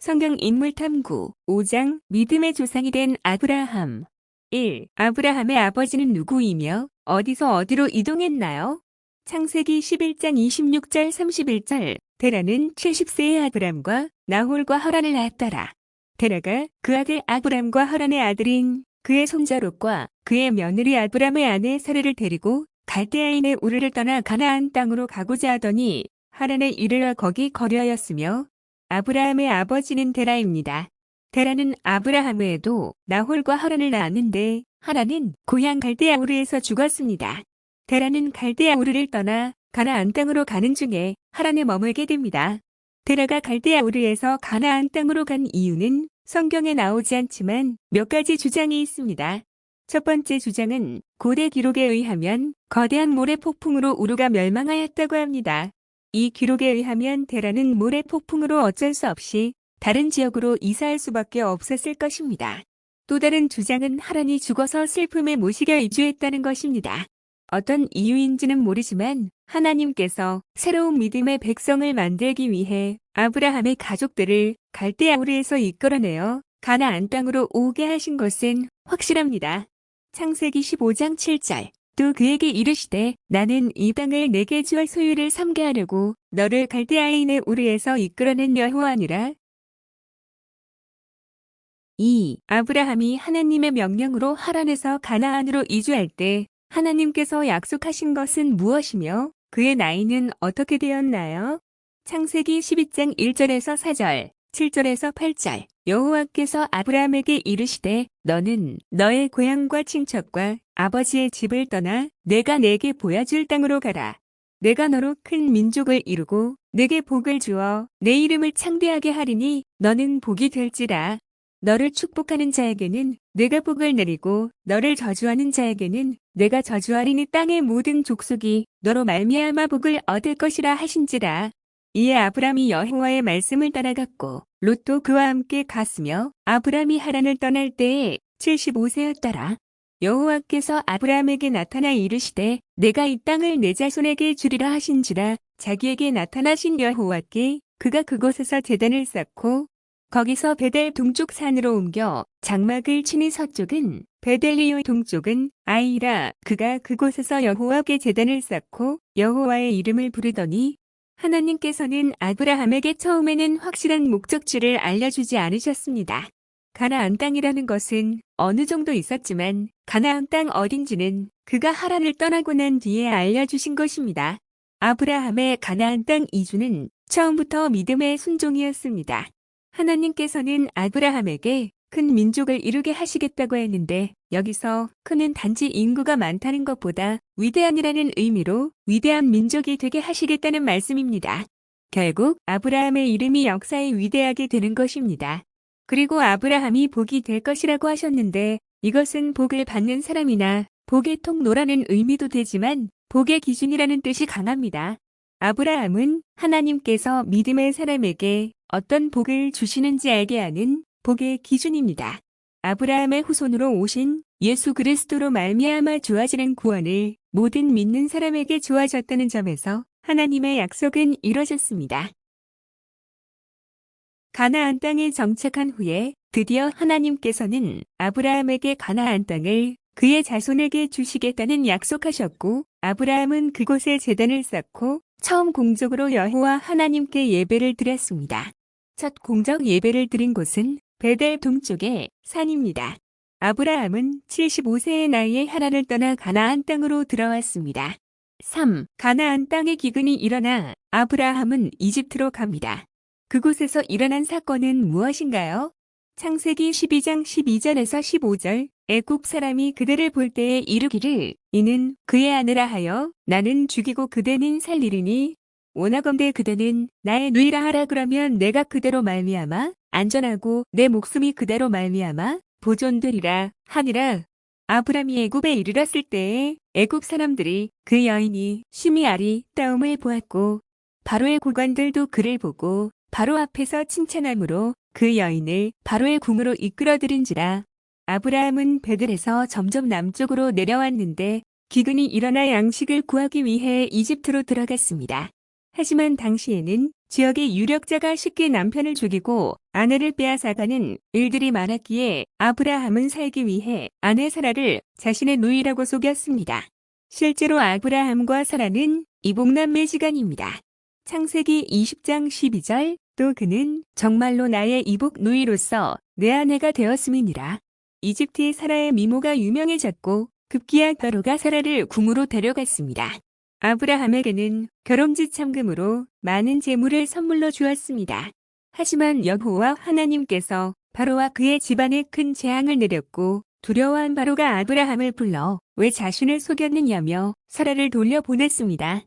성경 인물 탐구 5장 믿음의 조상이 된 아브라함. 1. 아브라함의 아버지는 누구이며 어디서 어디로 이동했나요? 창세기 11장 26절 31절. 데라는 70세의 아브람과 나홀과 하란을 낳았더라. 데라가 그 아들 아브람과 하란의 아들인 그의 손자 롯과 그의 며느리 아브람의 아내 사례를 데리고 갈대아인의 우르를 떠나 가나안 땅으로 가고자 하더니 하란에 이르러 거기 거류하였으며 아브라함의 아버지는 데라입니다. 데라는 아브라함 외에도 나홀과 하란을 낳았는데 하란은 고향 갈대아 우르에서 죽었습니다. 데라는 갈대아 우르를 떠나 가나안 땅으로 가는 중에 하란에 머물게 됩니다. 데라가 갈대아 우르에서 가나안 땅으로 간 이유는 성경에 나오지 않지만 몇 가지 주장이 있습니다. 첫 번째 주장은 고대 기록에 의하면 거대한 모래 폭풍으로 우르가 멸망하였다고 합니다. 이 기록에 의하면 데라는 모래 폭풍으로 어쩔 수 없이 다른 지역으로 이사할 수밖에 없었을 것입니다. 또 다른 주장은 하란이 죽어서 슬픔에 못 이겨 이주했다는 것입니다. 어떤 이유인지는 모르지만 하나님께서 새로운 믿음의 백성을 만들기 위해 아브라함의 가족들을 갈대아 우르에서 이끌어내어 가나안 땅으로 오게 하신 것은 확실합니다. 창세기 15장 7절. 또 그에게 이르시되 나는 이 땅을 내게 주어 소유를 삼게 하려고 너를 갈대아인의 우르에서 이끌어낸 여호와니라. 2. 아브라함이 하나님의 명령으로 하란에서 가나안으로 이주할 때 하나님께서 약속하신 것은 무엇이며 그의 나이는 어떻게 되었나요? 창세기 12장 1절에서 4절, 7절에서 8절. 여호와께서 아브라함에게 이르시되 너는 너의 고향과 친척과 아버지의 집을 떠나 내가 내게 보여줄 땅으로 가라. 내가 너로 큰 민족을 이루고 내게 복을 주어 내 이름을 창대하게 하리니 너는 복이 될지라. 너를 축복하는 자에게는 내가 복을 내리고 너를 저주하는 자에게는 내가 저주하리니 땅의 모든 족속이 너로 말미암아 복을 얻을 것이라 하신지라. 이에 아브람이 여호와의 말씀을 따라갔고 롯도 그와 함께 갔으며 아브람이 하란을 떠날 때에 75세였더라. 여호와께서 아브람에게 나타나 이르시되 내가 이 땅을 내 자손에게 주리라 하신지라. 자기에게 나타나신 여호와께 그가 그곳에서 제단을 쌓고 거기서 베델 동쪽 산으로 옮겨 장막을 치니 서쪽은 베델리오 동쪽은 아이라. 그가 그곳에서 여호와께 제단을 쌓고 여호와의 이름을 부르더니 하나님께서는 아브라함에게 처음에는 확실한 목적지를 알려주지 않으셨습니다. 가나안 땅이라는 것은 어느 정도 있었지만 가나안 땅 어딘지는 그가 하란을 떠나고 난 뒤에 알려주신 것입니다. 아브라함의 가나안 땅 이주는 처음부터 믿음의 순종이었습니다. 하나님께서는 아브라함에게 큰 민족을 이루게 하시겠다고 했는데 여기서 큰은 단지 인구가 많다는 것보다 위대한이라는 의미로 위대한 민족이 되게 하시겠다는 말씀입니다. 결국 아브라함의 이름이 역사에 위대하게 되는 것입니다. 그리고 아브라함이 복이 될 것이라고 하셨는데 이것은 복을 받는 사람이나 복의 통로라는 의미도 되지만 복의 기준이라는 뜻이 강합니다. 아브라함은 하나님께서 믿음의 사람에게 어떤 복을 주시는지 알게 하는 복의 기준입니다. 아브라함의 후손으로 오신 예수 그리스도로 말미암아 주어지는 구원을 모든 믿는 사람에게 주어졌다는 점에서 하나님의 약속은 이루어졌습니다. 가나안 땅에 정착한 후에 드디어 하나님께서는 아브라함에게 가나안 땅을 그의 자손에게 주시겠다는 약속하셨고 아브라함은 그곳에 제단을 쌓고 처음 공적으로 여호와 하나님께 예배를 드렸습니다. 첫 공적 예배를 드린 곳은 베델 동쪽의 산입니다. 아브라함은 75세의 나이에 하란을 떠나 가나안 땅으로 들어왔습니다. 3. 가나안 땅의 기근이 일어나 아브라함은 이집트로 갑니다. 그곳에서 일어난 사건은 무엇인가요? 창세기 12장 12절에서 15절. 애굽 사람이 그들을 볼 때에 이르기를 이는 그의 아내라 하여 나는 죽이고 그대는 살리리니 원하건대 그대는 나의 누이라 하라. 그러면 내가 그대로 말미암아 안전하고 내 목숨이 그대로 말미암아 보존되리라 하니라. 아브람이 애굽에 이르렀을 때에 애굽 사람들이 그 여인이 심히 아리따움을 보았고 바로의 고관들도 그를 보고 바로 앞에서 칭찬함으로 그 여인을 바로의 궁으로 이끌어들인지라. 아브라함은 베들에서 점점 남쪽으로 내려왔는데 기근이 일어나 양식을 구하기 위해 이집트로 들어갔습니다. 하지만 당시에는 지역의 유력자가 쉽게 남편을 죽이고 아내를 빼앗아가는 일들이 많았기에 아브라함은 살기 위해 아내 사라를 자신의 누이라고 속였습니다. 실제로 아브라함과 사라는 이복남매 시간입니다. 창세기 20장 12절 또 그는 정말로 나의 이복 누이로서 내 아내가 되었음이니라. 이집트의 사라의 미모가 유명해졌고 급기야 바로가 사라를 궁으로 데려갔습니다. 아브라함에게는 결혼지 참금으로 많은 재물을 선물로 주었습니다. 하지만 여호와 하나님께서 바로와 그의 집안에 큰 재앙을 내렸고 두려워한 바로가 아브라함을 불러 왜 자신을 속였느냐며 사라를 돌려보냈습니다.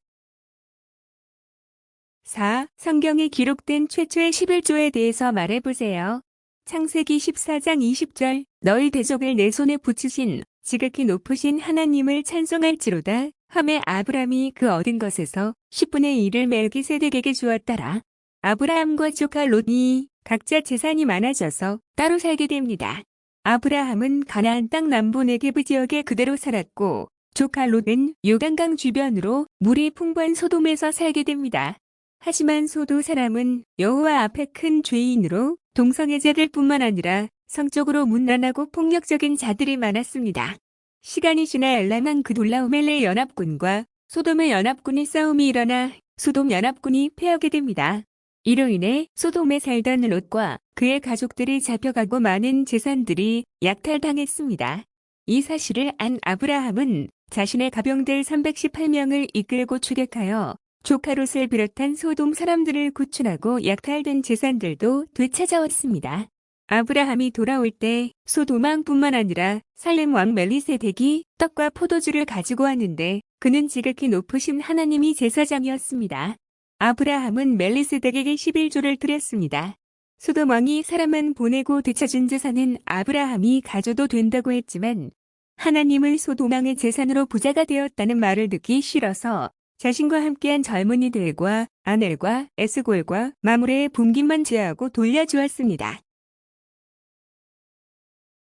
4. 성경에 기록된 최초의 11조에 대해서 말해보세요. 창세기 14장 20절 너희 대적을 내 손에 붙이신 지극히 높으신 하나님을 찬송할지로다 하매 아브라함이 그 얻은 것에서 10분의 1을 멜기세덱에게 주었더라. 아브라함과 조카 롯이 각자 재산이 많아져서 따로 살게 됩니다. 아브라함은 가나안 땅 남부 네게브 지역에 그대로 살았고 조카 롯은 요단강 주변으로 물이 풍부한 소돔에서 살게 됩니다. 하지만 소도 사람은 여호와 앞에 큰 죄인으로 동성애자들뿐만 아니라 성적으로 문란하고 폭력적인 자들이 많았습니다. 시간이 지나 엘람한 그돌라오멜의 연합군과 소돔의 연합군이 싸움이 일어나 소돔 연합군이 패하게 됩니다. 이로 인해 소돔에 살던 롯과 그의 가족들이 잡혀가고 많은 재산들이 약탈당했습니다. 이 사실을 안 아브라함은 자신의 가병들 318명을 이끌고 추격하여 조카 롯을 비롯한 소돔 사람들을 구출하고 약탈된 재산들도 되찾아왔습니다. 아브라함이 돌아올 때 소돔 왕뿐만 아니라 살렘 왕 멜리세덱이 떡과 포도주를 가지고 왔는데 그는 지극히 높으신 하나님이 제사장이었습니다. 아브라함은 멜리세덱에게 11조를 드렸습니다. 소돔 왕이 사람만 보내고 되찾은 재산은 아브라함이 가져도 된다고 했지만 하나님은 소돔 왕의 재산으로 부자가 되었다는 말을 듣기 싫어서 자신과 함께한 젊은이들과 아넬과 에스골과 마므레의 분깃만 제하고 돌려주었습니다.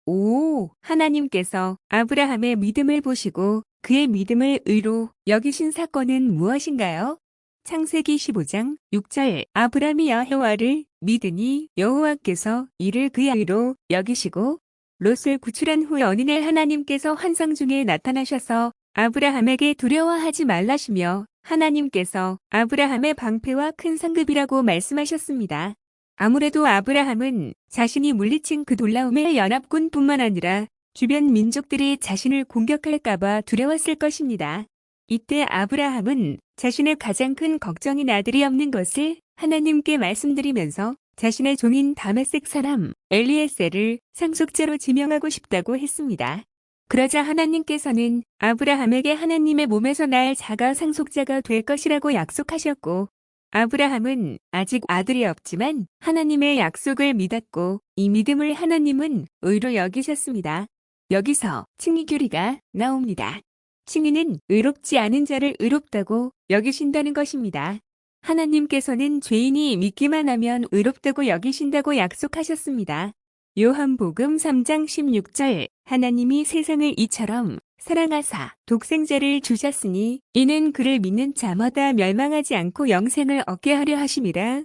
5. 하나님께서 아브라함의 믿음을 보시고 그의 믿음을 의로 여기신 사건은 무엇인가요? 창세기 15장 6절 아브라함이 여호와를 믿으니 여호와께서 이를 그의 의로 여기시고 롯을 구출한 후 어느 날 하나님께서 환상 중에 나타나셔서 아브라함에게 두려워하지 말라시며 하나님께서 아브라함의 방패와 큰 상급이라고 말씀하셨습니다. 아무래도 아브라함은 자신이 물리친 그 돌라움의 연합군뿐만 아니라 주변 민족들이 자신을 공격할까봐 두려웠을 것입니다. 이때 아브라함은 자신의 가장 큰 걱정인 아들이 없는 것을 하나님께 말씀드리면서 자신의 종인 다메섹 사람 엘리에셀을 상속자로 지명하고 싶다고 했습니다. 그러자 하나님께서는 아브라함에게 하나님의 몸에서 날 자가 상속자가 될 것이라고 약속하셨고 아브라함은 아직 아들이 없지만 하나님의 약속을 믿었고 이 믿음을 하나님은 의로 여기셨습니다. 여기서 칭의교리가 나옵니다. 칭의는 의롭지 않은 자를 의롭다고 여기신다는 것입니다. 하나님께서는 죄인이 믿기만 하면 의롭다고 여기신다고 약속하셨습니다. 요한복음 3장 16절 하나님이 세상을 이처럼 사랑하사 독생자를 주셨으니 이는 그를 믿는 자마다 멸망하지 않고 영생을 얻게 하려 하심이라.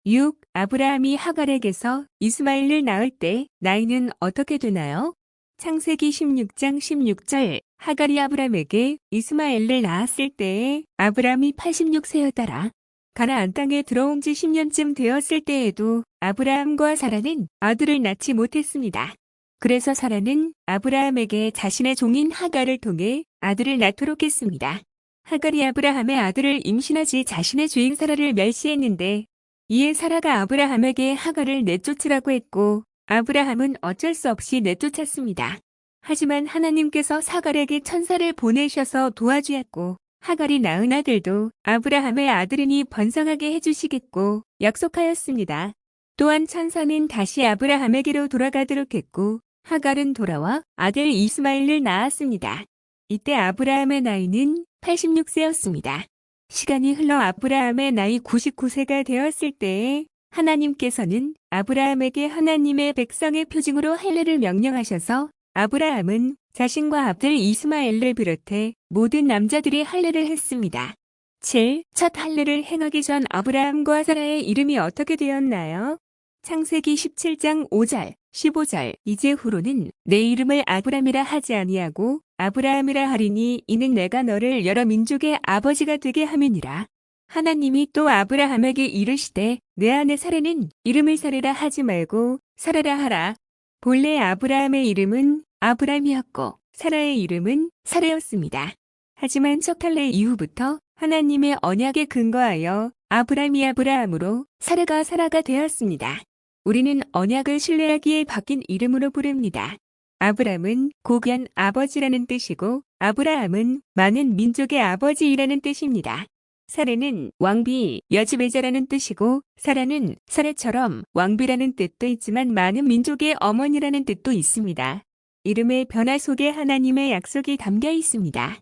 6. 아브라함이 하갈에게서 이스마엘을 낳을 때 나이는 어떻게 되나요? 창세기 16장 16절 하갈이 아브라함에게 이스마엘을 낳았을 때에 아브라함이 86세였더라. 가나안 땅에 들어온 지 10년쯤 되었을 때에도 아브라함과 사라는 아들을 낳지 못했습니다. 그래서 사라는 아브라함에게 자신의 종인 하갈을 통해 아들을 낳도록 했습니다. 하갈이 아브라함의 아들을 임신하지 자신의 주인 사라를 멸시했는데 이에 사라가 아브라함에게 하갈을 내쫓으라고 했고 아브라함은 어쩔 수 없이 내쫓았습니다. 하지만 하나님께서 사갈에게 천사를 보내셔서 도와주었고 하갈이 낳은 아들도 아브라함의 아들이니 번성하게 해주시겠고 약속하였습니다. 또한 천사는 다시 아브라함에게로 돌아가도록 했고 하갈은 돌아와 아들 이스마엘을 낳았습니다. 이때 아브라함의 나이는 86세였습니다. 시간이 흘러 아브라함의 나이 99세가 되었을 때에 하나님께서는 아브라함에게 하나님의 백성의 표징으로 할례를 명령하셔서 아브라함은 자신과 아들 이스마엘을 비롯해 모든 남자들이 할례를 했습니다. 7. 첫 할례를 행하기 전 아브라함과 사라의 이름이 어떻게 되었나요? 창세기 17장 5절, 15절. 이제후로는 내 이름을 아브람이라 하지 아니하고 아브라함이라 하리니 이는 내가 너를 여러 민족의 아버지가 되게 함이니라. 하나님이 또 아브라함에게 이르시되 내 아내 사라는 이름을 사라라 하지 말고 사라라 하라. 본래 아브라함의 이름은 아브람이었고 사라의 이름은 사라였습니다. 하지만 첫 할례 이후부터 하나님의 언약에 근거하여 아브람이 아브라함으로 사라가 사라가 되었습니다. 우리는 언약을 신뢰하기에 바뀐 이름으로 부릅니다. 아브람은 고귀한 아버지라는 뜻이고 아브라함은 많은 민족의 아버지이라는 뜻입니다. 사라는 왕비, 여지배자라는 뜻이고 사라는 사라처럼 왕비라는 뜻도 있지만 많은 민족의 어머니라는 뜻도 있습니다. 이름의 변화 속에 하나님의 약속이 담겨 있습니다.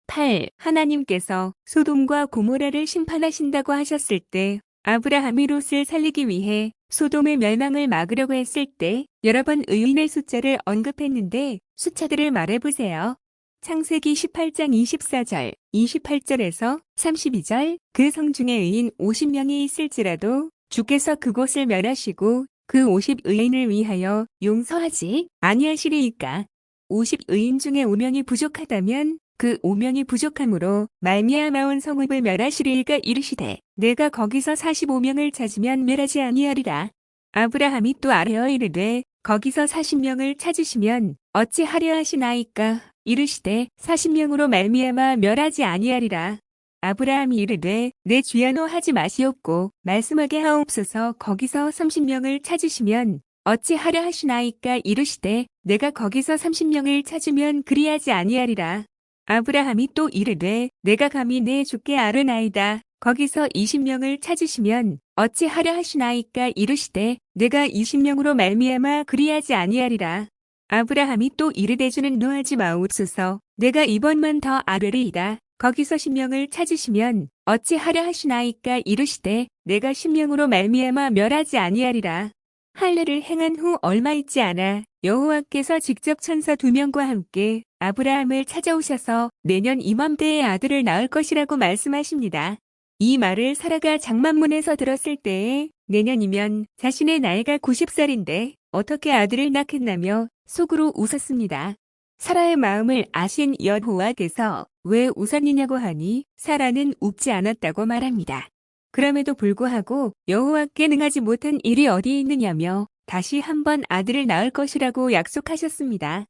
8. 하나님께서 소돔과 고모라를 심판하신다고 하셨을 때 아브라함이 롯을 살리기 위해 소돔의 멸망을 막으려고 했을 때 여러 번 의인의 숫자를 언급했는데 숫자들을 말해보세요. 창세기 18장 24절, 28절에서 32절. 그 성 중에 의인 50명이 있을지라도 주께서 그곳을 멸하시고 그 50 의인을 위하여 용서하지 아니하시리이까. 50 의인 중에 5명이 부족하다면 그 5명이 부족함으로 말미암아 온 성읍을 멸하시리이까 이르시되 내가 거기서 45명을 찾으면 멸하지 아니하리라. 아브라함이 또 아뢰어 이르되 거기서 40명을 찾으시면 어찌하려 하시나이까 이르시되 40명으로 말미암아 멸하지 아니하리라. 아브라함이 이르되 내 주야노 하지 마시옵고 말씀하게 하옵소서. 거기서 30명을 찾으시면 어찌하려 하시나이까 이르시되 내가 거기서 30명을 찾으면 그리하지 아니하리라. 아브라함이 또 이르되 내가 감히 내 주께 아뢰나이다. 거기서 20명을 찾으시면 어찌하려 하시나이까 이르시되 내가 20명으로 말미암아 그리하지 아니하리라. 아브라함이 또 이르되 주는 노하지 마옵소서. 내가 이번만 더 아뢰리이다. 거기서 10명을 찾으시면 어찌하려 하시나이까 이르시되 내가 10명으로 말미암아 멸하지 아니하리라. 할례를 행한 후 얼마 있지 않아 여호와께서 직접 천사 2명과 함께 아브라함을 찾아오셔서 내년 이맘때에 아들을 낳을 것이라고 말씀하십니다. 이 말을 사라가 장만문에서 들었을 때에 내년이면 자신의 나이가 90살인데 어떻게 아들을 낳겠나며 속으로 웃었습니다. 사라의 마음을 아신 여호와께서 왜 웃었느냐고 하니 사라는 웃지 않았다고 말합니다. 그럼에도 불구하고 여호와께 능하지 못한 일이 어디 있느냐며 다시 한번 아들을 낳을 것이라고 약속하셨습니다.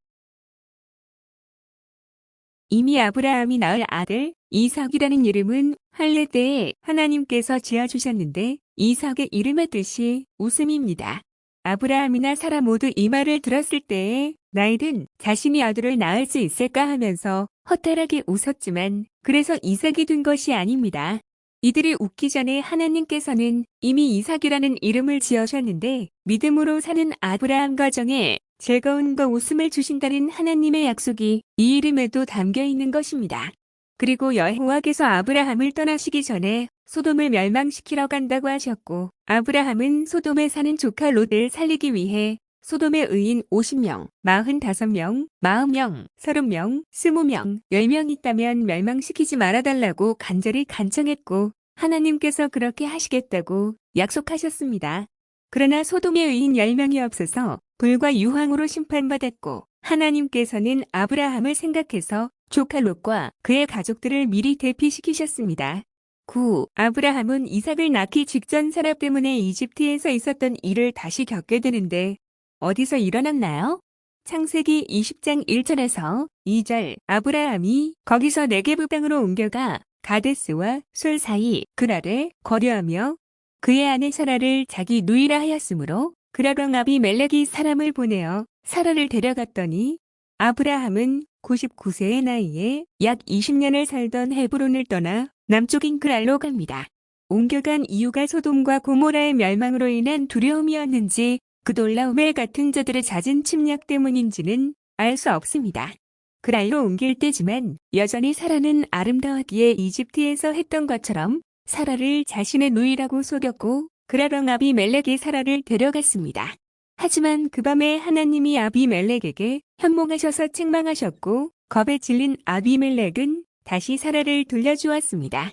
이미 아브라함이 낳을 아들 이삭이라는 이름은 할례 때에 하나님께서 지어주셨는데 이삭의 이름의 뜻이 웃음입니다. 아브라함이나 사라 모두 이 말을 들었을 때에 나이든 자신이 아들을 낳을 수 있을까 하면서 허탈하게 웃었지만 그래서 이삭이 된 것이 아닙니다. 이들이 웃기 전에 하나님께서는 이미 이삭이라는 이름을 지어셨는데 믿음으로 사는 아브라함 가정에 즐거움과 웃음을 주신다는 하나님의 약속이 이 이름에도 담겨 있는 것입니다. 그리고 여호와께서 아브라함을 떠나시기 전에 소돔을 멸망시키러 간다고 하셨고 아브라함은 소돔에 사는 조카 롯을 살리기 위해 소돔의 의인 50명, 45명, 40명, 30명, 20명, 10명 있다면 멸망시키지 말아달라고 간절히 간청했고 하나님께서 그렇게 하시겠다고 약속하셨습니다. 그러나 소돔의 의인 10명이 없어서 불과 유황으로 심판받았고 하나님께서는 아브라함을 생각해서 조카 롯과 그의 가족들을 미리 대피시키셨습니다. 9. 아브라함은 이삭을 낳기 직전 사라 때문에 이집트에서 있었던 일을 다시 겪게 되는데 어디서 일어났나요? 창세기 20장 1절에서 2절. 아브라함이 거기서 네게브 땅으로 옮겨가 가데스와 솔 사이 그랄에 거류하며 그의 아내 사라를 자기 누이라 하였으므로 그랄 왕 아비멜렉이 사람을 보내어 사라를 데려갔더니 아브라함은 99세의 나이에 약 20년을 살던 헤브론을 떠나 남쪽인 그랄로 갑니다. 옮겨간 이유가 소돔과 고모라의 멸망으로 인한 두려움이었는지 그 놀라움에 같은 자들의 잦은 침략 때문인지는 알 수 없습니다. 그랄로 옮길 때지만 여전히 사라는 아름다웠기에 이집트에서 했던 것처럼 사라를 자신의 누이라고 속였고 그랄 왕 아비멜렉이 사라를 데려갔습니다. 하지만 그 밤에 하나님이 아비멜렉에게 현몽하셔서 책망하셨고 겁에 질린 아비멜렉은 다시 사라를 돌려주었습니다.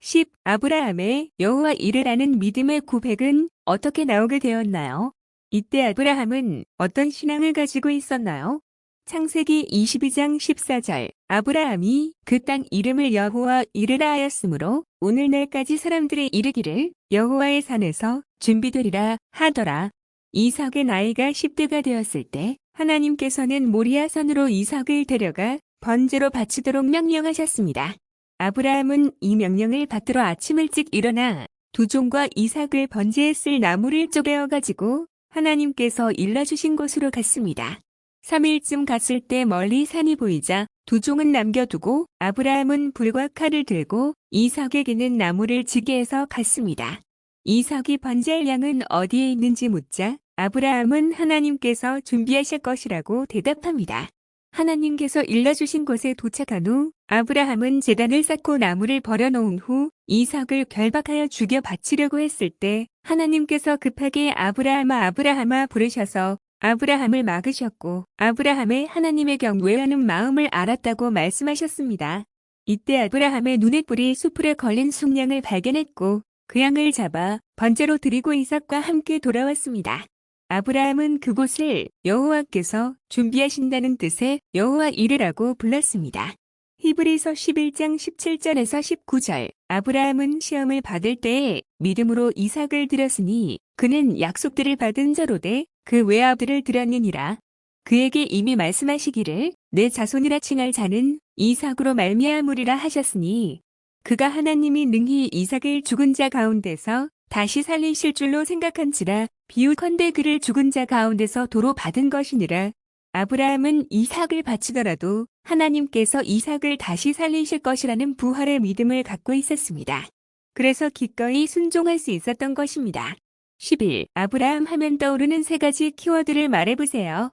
10. 아브라함의 여호와 이르라는 믿음의 고백은 어떻게 나오게 되었나요? 이때 아브라함은 어떤 신앙을 가지고 있었나요? 창세기 22장 14절 아브라함이 그 땅 이름을 여호와 이르라 하였으므로 오늘날까지 사람들이 이르기를 여호와의 산에서 준비되리라 하더라. 이삭의 나이가 10대가 되었을 때 하나님께서는 모리아산으로 이삭을 데려가 번제로 바치도록 명령하셨습니다. 아브라함은 이 명령을 받들어 아침 일찍 일어나 두 종과 이삭을 번제에 쓸 나무를 쪼개어 가지고 하나님께서 일러주신 곳으로 갔습니다. 3일쯤 갔을 때 멀리 산이 보이자 두 종은 남겨두고 아브라함은 불과 칼을 들고 이삭에게는 나무를 지게 해서 갔습니다. 이삭이 번제할 양은 어디에 있는지 묻자 아브라함은 하나님께서 준비하실 것이라고 대답합니다. 하나님께서 일러주신 곳에 도착한 후 아브라함은 제단을 쌓고 나무를 버려놓은 후 이삭을 결박하여 죽여 바치려고 했을 때 하나님께서 급하게 아브라함아 부르셔서 아브라함을 막으셨고 아브라함의 하나님의 경외하는 마음을 알았다고 말씀하셨습니다. 이때 아브라함의 눈에 뿔이 수풀에 걸린 숙양을 발견했고 그 양을 잡아 번제로 드리고 이삭과 함께 돌아왔습니다. 아브라함은 그곳을 여호와께서 준비하신다는 뜻의 여호와 이르라고 불렀습니다. 히브리서 11장 17절에서 19절 아브라함은 시험을 받을 때에 믿음으로 이삭을 드렸으니 그는 약속들을 받은 자로되 그 외아들을 드렸느니라. 그에게 이미 말씀하시기를 내 자손이라 칭할 자는 이삭으로 말미암으리라 하셨으니 그가 하나님이 능히 이삭을 죽은 자 가운데서 다시 살리실 줄로 생각한지라 비유컨대 그를 죽은 자 가운데서 도로 받은 것이니라. 아브라함은 이삭을 바치더라도 하나님께서 이삭을 다시 살리실 것이라는 부활의 믿음을 갖고 있었습니다. 그래서 기꺼이 순종할 수 있었던 것입니다. 11. 아브라함 하면 떠오르는 세 가지 키워드를 말해보세요.